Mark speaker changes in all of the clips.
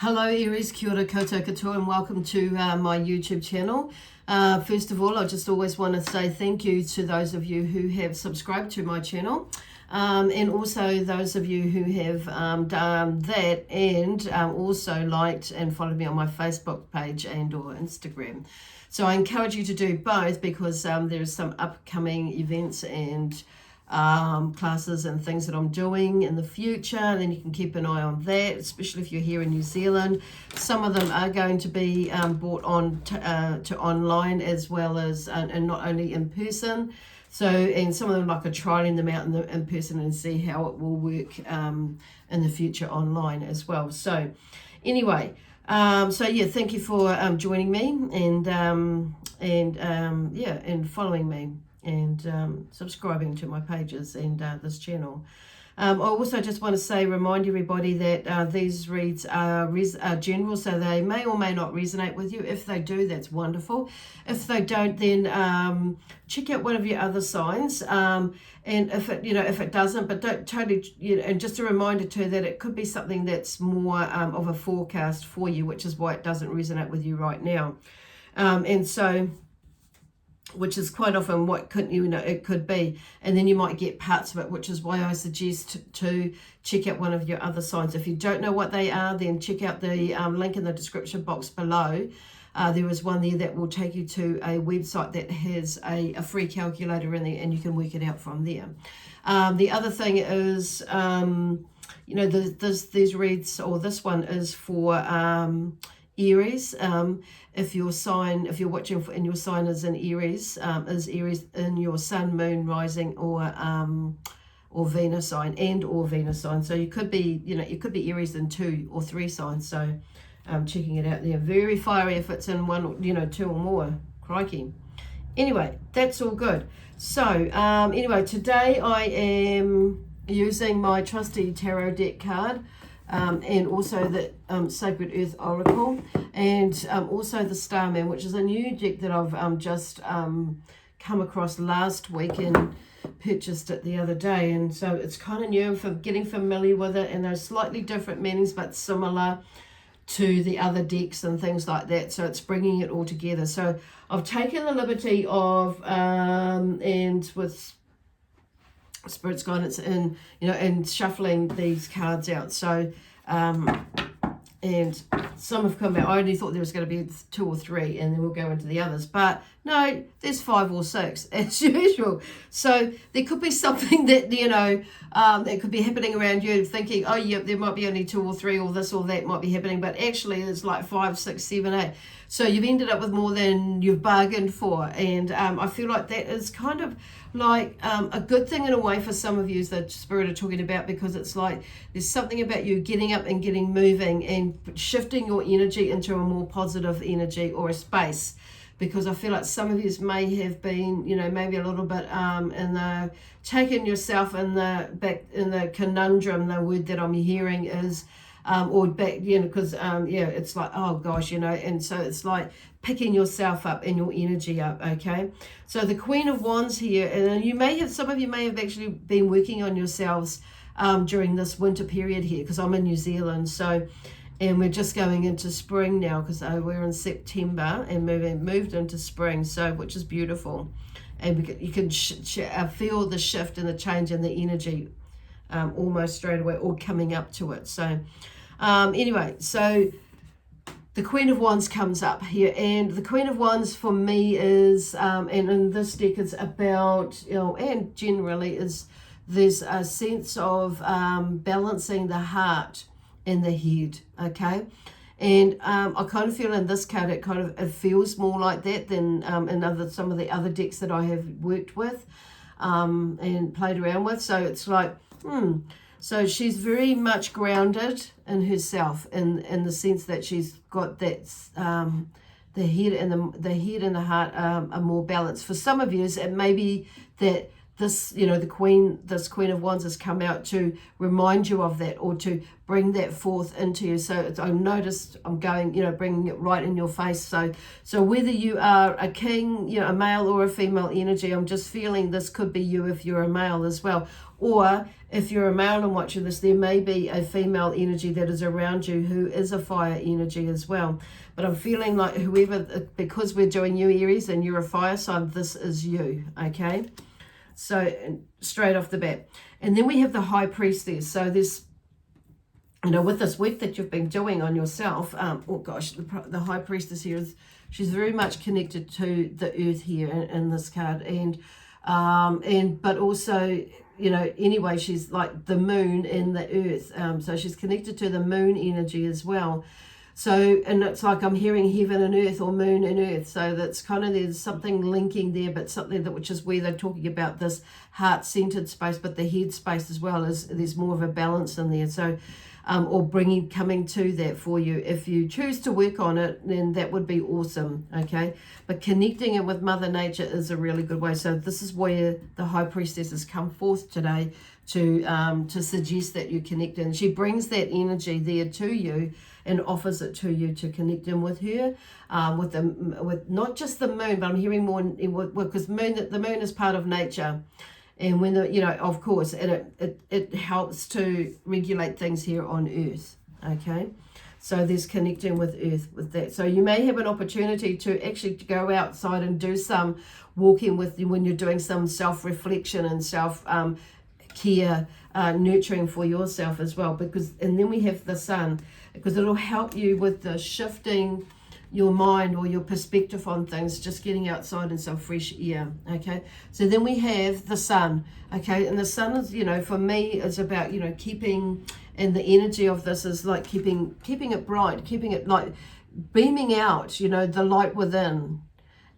Speaker 1: Hello Aries, kia ora koutou katoa, and welcome to my YouTube channel. First of all, I just always want to say thank you to those of you who have subscribed to my channel, and also those of you who have done that and also liked and followed me on my Facebook page and or Instagram. So I encourage you to do both because there's some upcoming events and classes and things that I'm doing in the future, and then you can keep an eye on that, especially if you're here in New Zealand. Some of them are going to be brought on to online as well as and not only in person. So, and some of them like a trialing them out in person and see how it will work in the future online as well. So anyway, so yeah, thank you for joining me and following me and subscribing to my pages and this channel. I also just want to remind everybody that these reads are general, so they may or may not resonate with you. If they do, that's wonderful. If they don't, then check out one of your other signs. And if it doesn't, but don't totally, and just a reminder too that it could be something that's more of a forecast for you, which is why it doesn't resonate with you right now. Which is quite often what it could be, and then you might get parts of it, which is why I suggest to check out one of your other signs. If you don't know what they are, then check out the link in the description box below. There is one there that will take you to a website that has a free calculator in there, and you can work it out from there. The other thing is, these reads, or this one is for Aries. If you're watching and your sign is in Aries, is Aries in your sun, moon, rising, or Venus sign or Venus sign. So you could be, be Aries in 2 or 3 signs. So checking it out there. Very fiery if it's in 1, 2 or more. Crikey. Anyway, that's all good. So anyway, today I am using my trusty tarot deck card. And also the Sacred Earth Oracle, and also the Starman, which is a new deck that I've just come across last week and purchased it the other day. And so it's kind of new for getting familiar with it, and there's slightly different meanings but similar to the other decks and things like that. So it's bringing it all together. So I've taken the liberty of and with Spirit's guidance and shuffling these cards out. So and some have come out. I only thought there was going to be 2 or 3, and then we'll go into the others, but no, there's 5 or 6 as usual. So there could be something that that could be happening around you, thinking, oh yeah, there might be only 2 or 3, or this or that might be happening, but actually there's like 5, 6, 7, 8. So you've ended up with more than you've bargained for, and I feel like that is kind of like a good thing in a way for some of you that Spirit are talking about, because it's like there's something about you getting up and getting moving and shifting your energy into a more positive energy or a space, because I feel like some of you may have been, maybe a little bit in the taking yourself in the conundrum. The word that I'm hearing is because it's like, oh gosh, and so it's like picking yourself up and your energy up. Okay, so the Queen of Wands here, and some of you may have actually been working on yourselves during this winter period here, because I'm in New Zealand. So, and we're just going into spring now, because we're in September and moved into spring, so which is beautiful, and you can feel the shift and the change in the energy almost straight away, or coming up to it. So anyway, so the Queen of Wands comes up here, and the Queen of Wands for me is, and in this deck it's about, and generally is, there's a sense of balancing the heart and the head, okay? And I kind of feel in this card it feels more like that than in some of the other decks that I have worked with and played around with. So it's like, so she's very much grounded in herself, in the sense that she's got that the head and the heart are more balanced. For some of you, it may be that this, this Queen of Wands has come out to remind you of that, or to bring that forth into you. So I noticed I'm going, bringing it right in your face. So whether you are a king, a male or a female energy, I'm just feeling this could be you if you're a male as well. Or if you're a male and watching this, there may be a female energy that is around you who is a fire energy as well. But I'm feeling like whoever, because we're doing you, Aries, and you're a fire sign, this is you, okay? So straight off the bat. And then we have the High Priestess. So this, with this work that you've been doing on yourself, the High Priestess here she's very much connected to the earth here in this card. But also, anyway, she's like the moon and the earth. So she's connected to the moon energy as well. So, and it's like I'm hearing heaven and earth, or moon and earth. So that's kind of, there's something linking there, but something that, which is where they're talking about this heart-centered space, but the head space as well, is there's more of a balance in there. So, or coming to that for you. If you choose to work on it, then that would be awesome, okay? But connecting it with Mother Nature is a really good way. So this is where the High Priestess has come forth today to suggest that you connect in. She brings that energy there to you and offers it to you to connect in with her, with not just the moon, but I'm hearing more, because the moon is part of nature. And when of course, and it helps to regulate things here on Earth, okay? So there's connecting with Earth with that. So you may have an opportunity to actually go outside and do some walking with you when you're doing some self-reflection and self-care, nurturing for yourself as well. And then we have the Sun, because it'll help you with the shifting your mind or your perspective on things, just getting outside in some fresh air, okay? So then we have the Sun, okay? And the Sun is, for me, is about, keeping, and the energy of this is like keeping it bright, keeping it like beaming out, the light within.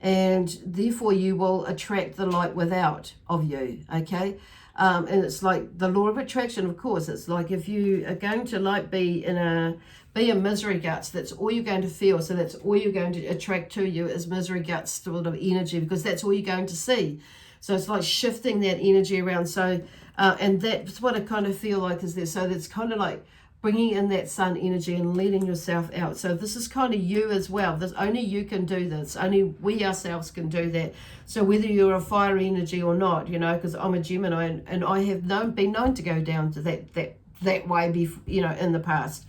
Speaker 1: And therefore you will attract the light without of you, okay? And it's like the law of attraction, of course. It's like if you are going to be a misery guts, that's all you're going to feel. So that's all you're going to attract to you is misery guts sort of energy, because that's all you're going to see. So it's like shifting that energy around. So, and that's what I kind of feel like is there. So that's kind of like bringing in that Sun energy and letting yourself out. So this is kind of you as well. Only you can do this. Only we ourselves can do that. So whether you're a fire energy or not, because I'm a Gemini, and I have been known to go down to that way before, in the past.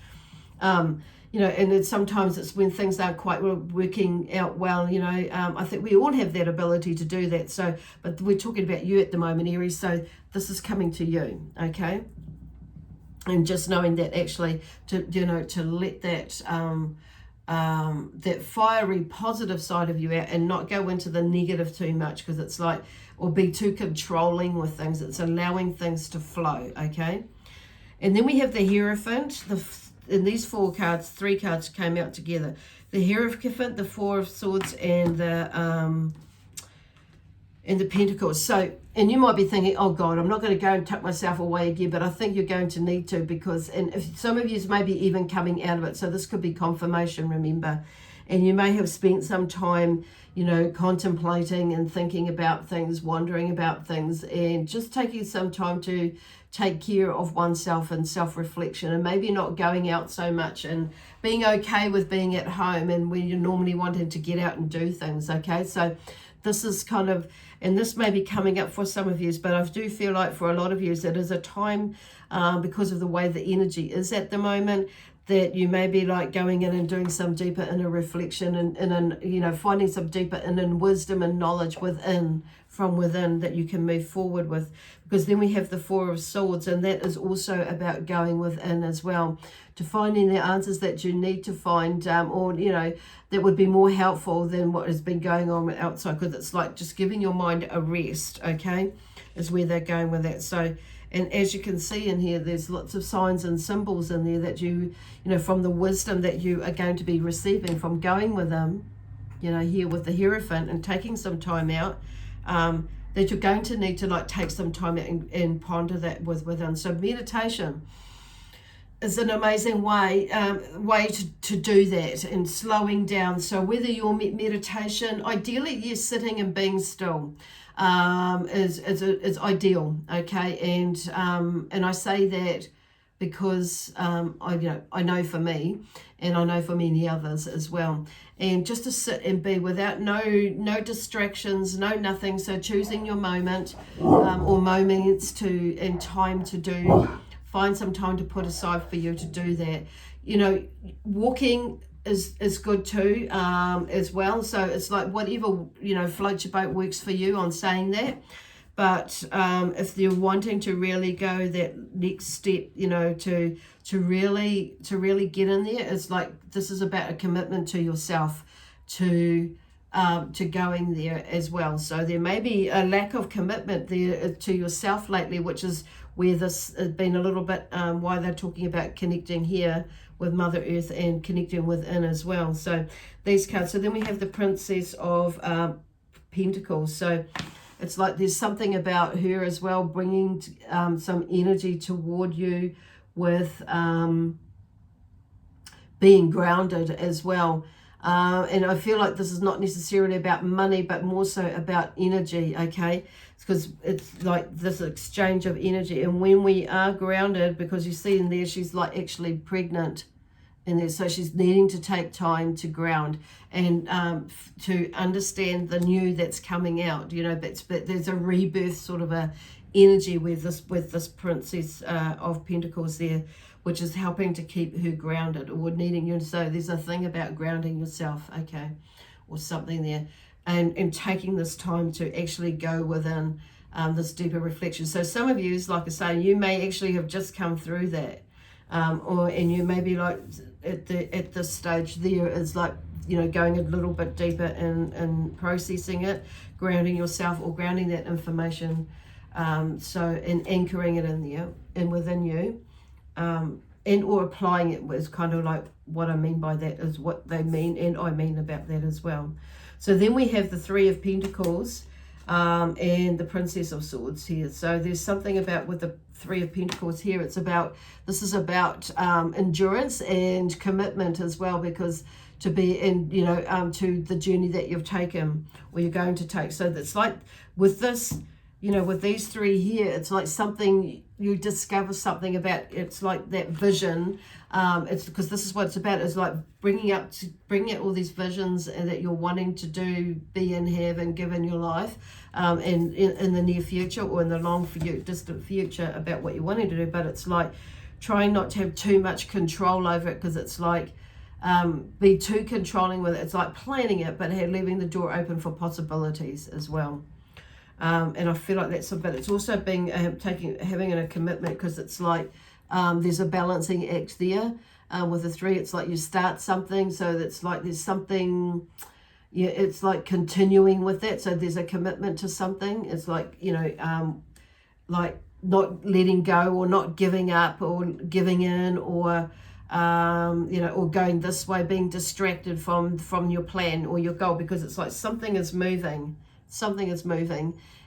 Speaker 1: And then sometimes it's when things aren't quite working out well, I think we all have that ability to do that. So, but we're talking about you at the moment, Aries. So this is coming to you, okay? And just knowing that actually to let that that fiery positive side of you out, and not go into the negative too much, because it's like, or be too controlling with things. It's allowing things to flow, okay? And then we have the Hierophant. In these three cards came out together. The Hierophant, the Four of Swords, and the Pentacles. So, and you might be thinking, oh God, I'm not going to go and tuck myself away again, but I think you're going to need to, because, and if some of you may be even coming out of it, so this could be confirmation, remember, and you may have spent some time, contemplating and thinking about things, wondering about things, and just taking some time to take care of oneself and self-reflection, and maybe not going out so much, and being okay with being at home and when you're normally wanting to get out and do things, okay? So this is kind of, and this may be coming up for some of you, but I do feel like for a lot of you, it is a time, because of the way the energy is at the moment, that you may be like going in and doing some deeper inner reflection, and finding some deeper inner wisdom and knowledge from within that you can move forward with. Because then we have the Four of Swords, and that is also about going within as well, to finding the answers that you need to find, or that would be more helpful than what has been going on outside, because it's like just giving your mind a rest, okay, is where they're going with that. So, and as you can see in here, there's lots of signs and symbols in there that you from the wisdom that you are going to be receiving from going with them, here with the Hierophant, and taking some time out, that you're going to need to take some time out and ponder that within. So meditation. is an amazing way to do that, and slowing down. So whether you're meditation, ideally, yes, sitting and being still is ideal, okay? And I say that because I know for me, and I know for many others as well. And just to sit and be without no distractions, no nothing. So choosing your moment or moments and time to do. Find some time to put aside for you to do that. You know, walking is good too, as well. So it's like whatever, you know, floats your boat works for you on saying that. But if you're wanting to really go that next step, you know, to really get in there, it's like this is about a commitment to yourself, to going there as well. So there may be a lack of commitment there to yourself lately, which is where this has been a little bit why they're talking about connecting here with Mother Earth and connecting within as well. So these cards. So then we have the Princess of Pentacles. So it's like there's something about her as well, bringing some energy toward you with being grounded as well. And I feel like this is not necessarily about money, but more so about energy, okay? Because it's like this exchange of energy. And when we are grounded, because you see in there, she's like actually pregnant in there. So she's needing to take time to ground and to understand the new that's coming out. You know, but there's a rebirth sort of a energy with this Princess of Pentacles there, which is helping to keep her grounded or needing you. So there's a thing about grounding yourself, okay, or something there. And taking this time to actually go within this deeper reflection. So some of you, like I say, you may actually have just come through that, and you may be like at this stage there is like, you know, going a little bit deeper in processing it, grounding yourself or grounding that information, and anchoring it in there and within you, and or applying it was kind of like what I mean by that is what they mean and I mean about that as well. So then we have the Three of Pentacles and the Princess of Swords here. So there's something about with the Three of Pentacles here. This is about endurance and commitment as well, because to be in, you know, to the journey that you've taken or you're going to take. So that's like with this, you know, with these three here, it's like something you discover something about. It's like that vision. It's because this is what it's about. Is like bringing out all these visions that you're wanting to do, be and have and give in your life, and in the near future or in the distant future about what you're wanting to do. But it's like trying not to have too much control over it, because it's like be too controlling with it. It's like planning it, but leaving the door open for possibilities as well. And I feel like that's but it's also being having a commitment, because it's like there's a balancing act there with the three. It's like you start something, so that's like there's something, yeah, it's like continuing with that. So there's a commitment to something. It's like, you know, like not letting go or not giving up or giving in or you know, or going this way, being distracted from your plan or your goal, because it's like something is moving,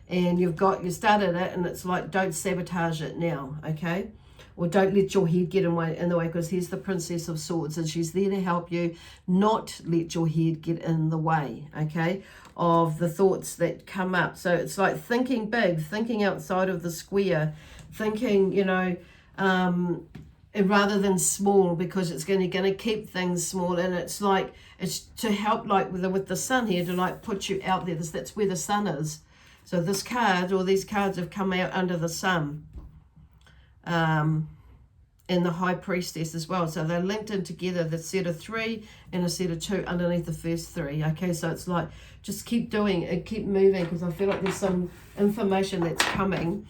Speaker 1: and you started it, and it's like, don't sabotage it now, okay? Or don't let your head get in the way, because here's the Princess of Swords, and she's there to help you not let your head get in the way, okay, of the thoughts that come up. So it's like thinking big, thinking outside of the square, thinking, you know, rather than small, because it's going to keep things small. And it's like, it's to help, like with the sun here, to like put you out there. That's where the sun is. So this card, or these cards, have come out under the sun, and the High Priestess as well. So they're linked in together, the set of 3 and a set of 2 underneath the first 3. Okay, so it's like just keep doing it, keep moving, because I feel like there's some information that's coming.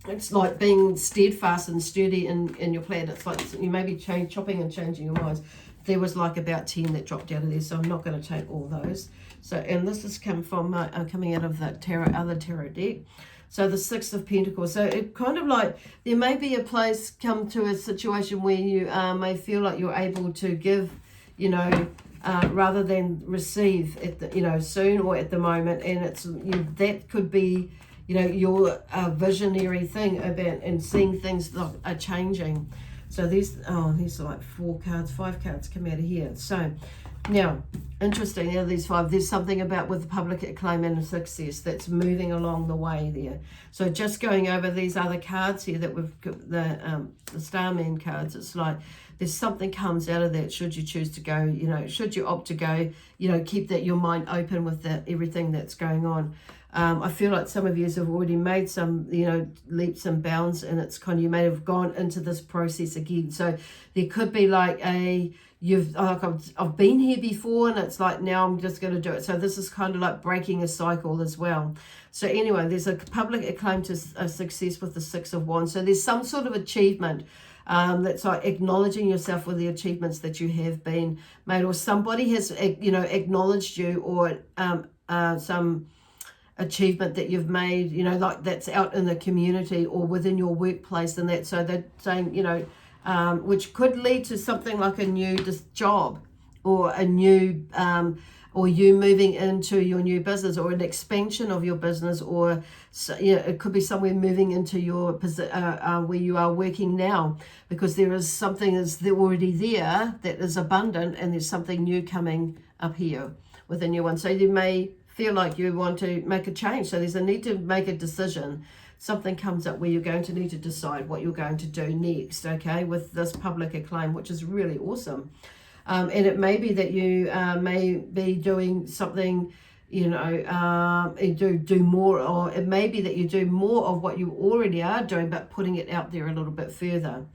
Speaker 1: It's like being steadfast and sturdy in your plan. It's like you may be chopping and changing your minds. There was like about 10 that dropped out of there, so I'm not going to take all those. So, and this has come from coming out of the other tarot deck. So the Six of Pentacles. So it kind of like there may be a place, come to a situation where you may feel like you're able to give, you know, rather than receive at the, you know, soon or at the moment, and it's that could be, you know, your visionary thing about and seeing things that are changing. So these are like 5 cards come out of here. So now, interesting, out of these 5, there's something about with public acclaim and success that's moving along the way there. So just going over these other cards here that we've got, the Starman cards, it's like there's something comes out of that should you choose to go, you know, should you opt to go, you know, keep that your mind open with everything that's going on. I feel like some of you have already made some, you know, leaps and bounds, and it's kind of, you may have gone into this process again. So there could be like I've been here before, and it's like, now I'm just going to do it. So this is kind of like breaking a cycle as well. So anyway, there's a public acclaim to success with the 6 of Wands. So there's some sort of achievement that's like acknowledging yourself with the achievements that you have been made, or somebody has, you know, acknowledged you, or some achievement that you've made, you know, like that's out in the community or within your workplace, and that, so they're saying, you know, which could lead to something like a new job, or a new or you moving into your new business, or an expansion of your business, or yeah, it could be somewhere moving into your where you are working now, because there is something that's already there that is abundant, and there's something new coming up here with a new one. So you may feel like you want to make a change. So there's a need to make a decision. Something comes up where you're going to need to decide what you're going to do next, okay, with this public acclaim, which is really awesome. And it may be that you may be doing something, you know, do more, or it may be that you do more of what you already are doing, but putting it out there a little bit further.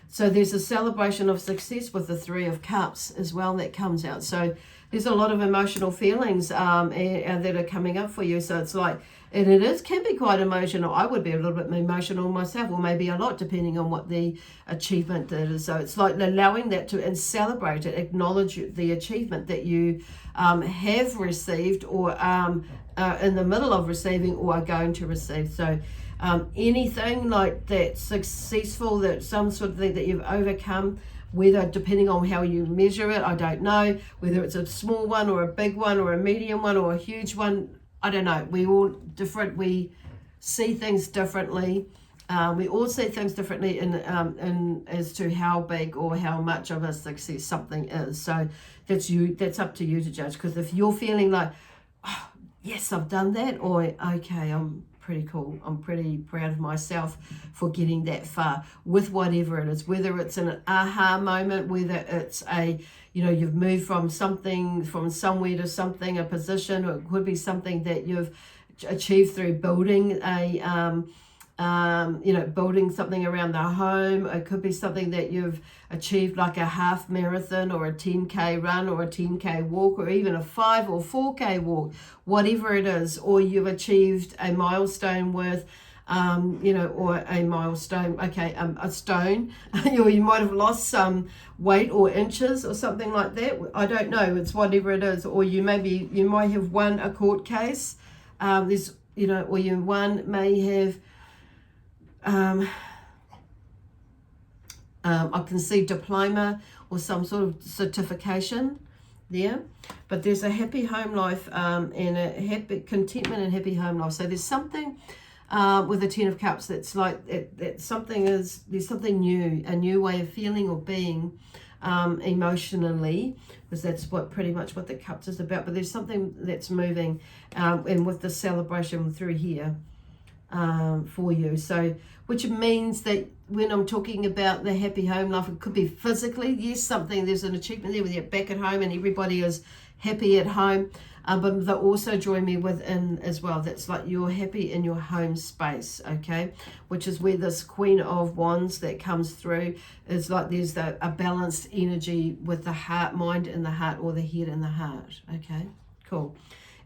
Speaker 1: So there's a celebration of success with the 3 of Cups as well that comes out. So there's a lot of emotional feelings that are coming up for you. So it's like, and can be quite emotional. I would be a little bit emotional myself, or maybe a lot, depending on what the achievement is. So it's like allowing that to, and celebrate it, acknowledge the achievement that you have received, or in the middle of receiving, or are going to receive. So anything like that successful, that some sort of thing that you've overcome, whether, depending on how you measure it, I don't know, whether it's a small one or a big one or a medium one or a huge one, I don't know. We all different. We see things differently. We all see things differently in as to how big or how much of a success something is. So that's up to you to judge. Because if you're feeling like, oh, yes, I've done that, or okay, I'm pretty cool, I'm pretty proud of myself for getting that far with whatever it is, whether it's an aha moment, whether it's a, you know, you've moved from something, from somewhere to something, a position, or it could be something that you've achieved through building a you know, building something around the home. It could be something that you've achieved, like a half marathon, or a 10K run, or a 10K walk, or even a 5 or 4K walk, whatever it is. Or you've achieved a milestone with you know, or a milestone, okay, a stone, or you might have lost some weight or inches or something like that. I don't know, it's whatever it is. Or you might have won a court case, there's, you know, or you may have I can see diploma or some sort of certification there. But there's a happy home life and a happy contentment and happy home life. So there's something with the 10 of Cups that's like there's something new, a new way of feeling or being emotionally, because that's pretty much what the Cups is about. But there's something that's moving, and with the celebration through here for you. So which means that when I'm talking about the happy home life, it could be physically, yes, there's an achievement there, with you're back at home and everybody is happy at home, but they'll also join me within as well. That's like you're happy in your home space, okay, which is where this Queen of Wands that comes through is like there's a balanced energy with the heart, mind in the heart, or the head in the heart, okay, cool.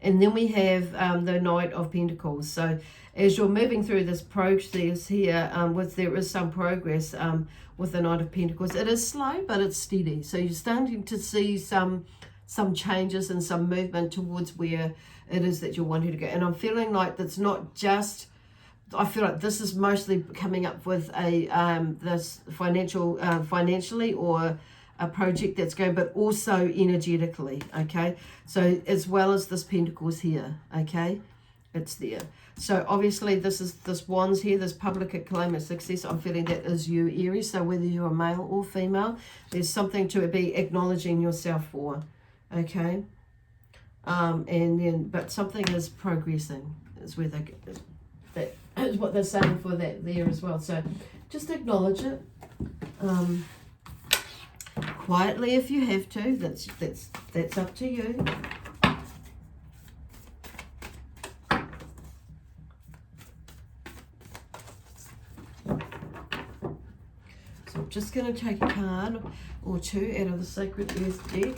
Speaker 1: And then we have the Knight of Pentacles. So as you're moving through this process here, there is some progress with the Knight of Pentacles. It is slow, but it's steady. So you're starting to see some changes and some movement towards where it is that you're wanting to go. And I'm feeling like that's not just, I feel like this is mostly coming up with this financially, or a project that's going, but also energetically, okay? So as well as this Pentacles here, okay? It's there. So obviously this wands here, this public acclaim and success, I'm feeling that is you, Aries. So whether you're a male or female, there's something to be acknowledging yourself for, okay? And then, but something is progressing, is where that is what they're saying for that there as well. So just acknowledge it. Quietly if you have to, that's up to you. So I'm just going to take a card or two out of the Sacred Earth deck.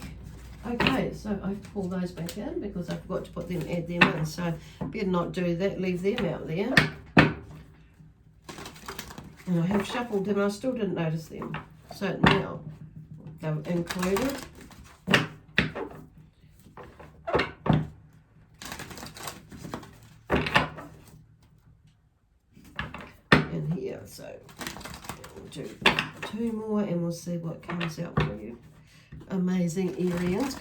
Speaker 1: Okay, so I pull those back in because I forgot to add them in. So better not do that, leave them out there. And I have shuffled them and I still didn't notice them. So now they're included. And here, so we'll do two more and we'll see what comes out for you. Amazing Arians.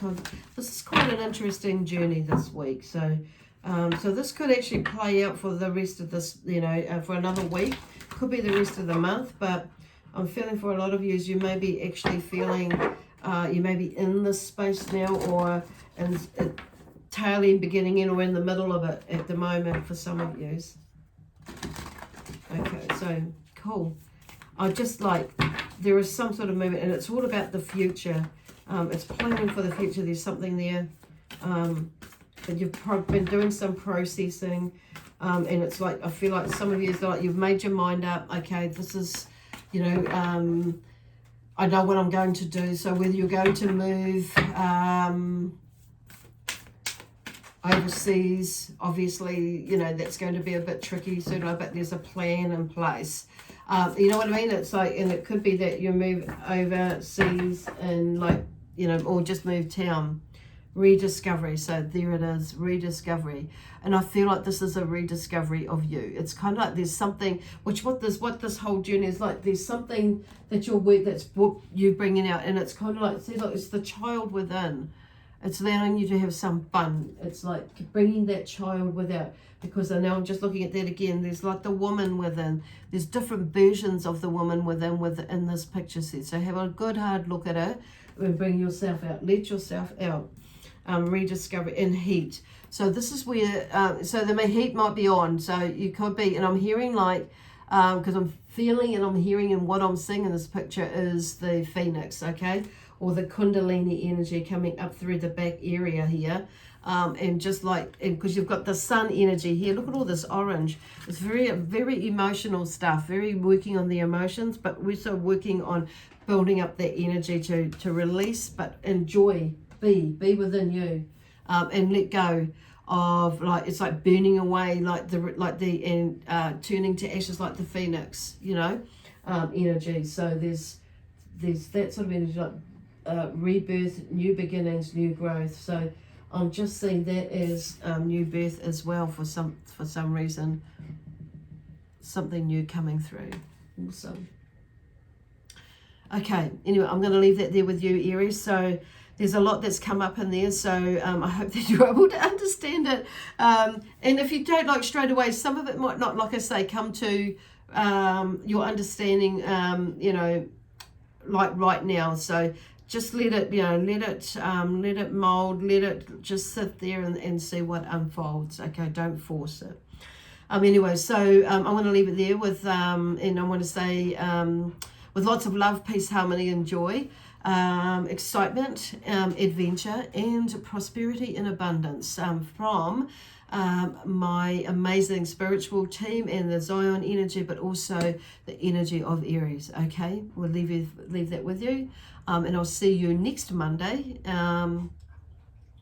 Speaker 1: This is quite an interesting journey this week. So so this could actually play out for the rest of this, you know, for another week. Could be the rest of the month, but I'm feeling for a lot of you may be actually feeling, you may be in this space now or in tail end, beginning in, or in the middle of it at the moment for some of you. Okay, so cool. I just like, there is some sort of movement and it's all about the future. It's planning for the future. There's something there that you've been doing some processing. And it's like, I feel like some of you is like, you've made your mind up. Okay, this is, you know, I know what I'm going to do. So whether you're going to move overseas, obviously, you know, that's going to be a bit tricky soon, but there's a plan in place. You know what I mean? It's like, and it could be that you move overseas and like, you know, or just move town. Rediscovery. So there it is, rediscovery. And I feel like this is a rediscovery of you. It's kind of like there's something, which what this whole journey is like, there's something that that's what you're bringing out, and it's kind of like, see, look, it's the child within. It's allowing you to have some fun. It's like bringing that child without, because I know I'm just looking at that again. There's like the woman within. There's different versions of the woman within this picture set. So have a good hard look at it and bring yourself out. Let yourself out. Rediscover in heat. So this is where, so the heat might be on. So you could be, and I'm hearing like, because I'm feeling and I'm hearing and what I'm seeing in this picture is the phoenix, okay? Or the kundalini energy coming up through the back area here. And just like, because you've got the sun energy here. Look at all this orange. It's very, very emotional stuff, very working on the emotions, but we're also working on building up that energy to release, but enjoy. Be within you, and let go of, like, it's like burning away, and turning to ashes like the phoenix, you know, energy. So there's that sort of energy, like rebirth, new beginnings, new growth. So I'm just seeing that as new birth as well for some reason, something new coming through. Awesome. Okay, anyway, I'm going to leave that there with you, Aries. So there's a lot that's come up in there, so I hope that you're able to understand it. And if you don't, like, straight away, some of it might not, like I say, come to your understanding, you know, like right now. So just let it, you know, let it mold, let it just sit there and see what unfolds. Okay, don't force it. Anyway, so I want to leave it there with, and I want to say, with lots of love, peace, harmony, and joy. Excitement, adventure, and prosperity and abundance from my amazing spiritual team and the Zion energy, but also the energy of Aries. Okay, we'll leave that with you, and I'll see you next Monday,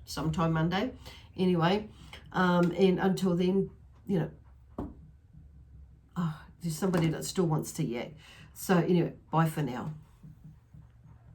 Speaker 1: sometime Monday. Anyway, and until then, you know, there's somebody that still wants to yak. So anyway, bye for now.